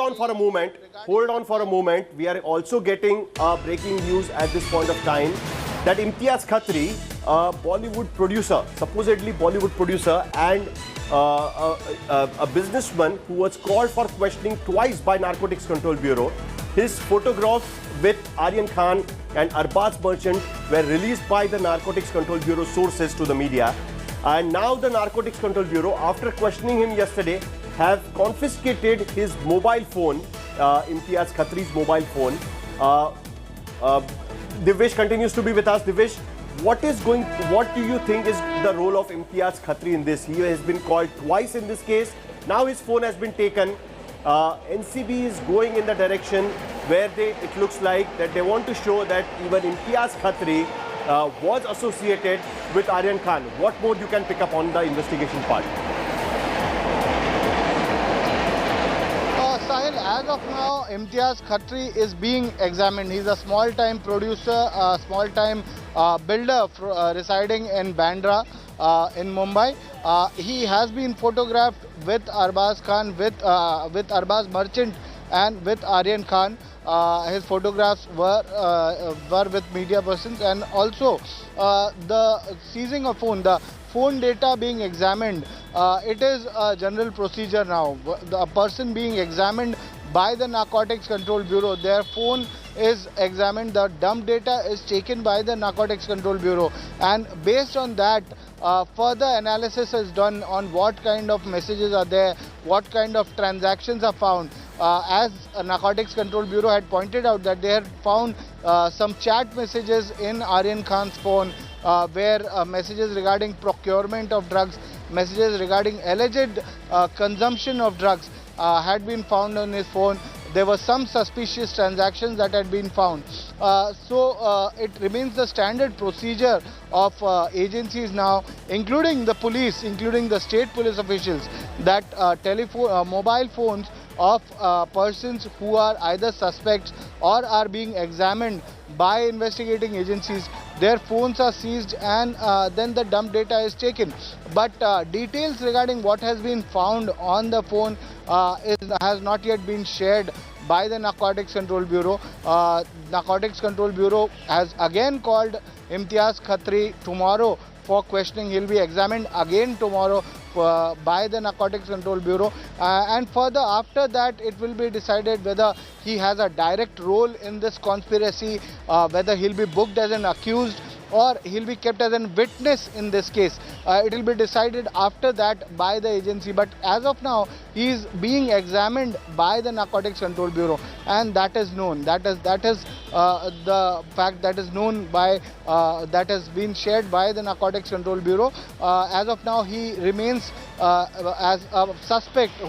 on for a moment. Hold on for a moment. We are also getting breaking news at this point of time that Imtiaz Khatri, Bollywood producer, supposedly Bollywood producer, and a businessman who was called for questioning twice by Narcotics Control Bureau. His photographs with Aryan Khan and Arbaz Merchant were released by the Narcotics Control Bureau sources to the media. And now the Narcotics Control Bureau, after questioning him yesterday, have confiscated his mobile phone, Imtiaz Khatri's mobile phone. Divesh continues to be with us. Divesh, what do you think is the role of Imtiaz Khatri in this? He has been called twice in this case. Now his phone has been taken. NCB is going in the direction where it looks like that they want to show that even Imtiaz Khatri was associated with Aryan Khan. What more you can pick up on the investigation part? Sahil, as of now, Imtiaz Khatri is being examined. He's a small-time producer, a small-time builder residing in Bandra in Mumbai. He has been photographed with Arbaz Khan, with Arbaz Merchant and with Aryan Khan. His photographs were with media persons, and also the seizing of phone, the phone data being examined. It is a general procedure now. The person being examined by the Narcotics Control Bureau, their phone is examined, the dump data is taken by the Narcotics Control Bureau, and based on that, further analysis is done on what kind of messages are there, what kind of transactions are found. As Narcotics Control Bureau had pointed out that they had found some chat messages in Aryan Khan's phone, where messages regarding procurement of drugs, messages regarding alleged consumption of drugs had been found on his phone. There were some suspicious transactions that had been found. So it remains the standard procedure of agencies now, including the police, including the state police officials, that mobile phones of persons who are either suspects or are being examined by investigating agencies, their phones are seized, and then the dump data is taken. But details regarding what has been found on the phone has not yet been shared by the Narcotics Control Bureau. Narcotics Control Bureau has again called Imtiaz Khatri tomorrow for questioning. He'll be examined again tomorrow by the Narcotics Control Bureau, and further after that it will be decided whether he has a direct role in this conspiracy, whether he'll be booked as an accused or he'll be kept as a witness in this case. It will be decided after that by the agency, but as of now he is being examined by the Narcotics Control Bureau, and that is known. That is the fact that is known by that has been shared by the Narcotics Control Bureau. As of now, he remains as a suspect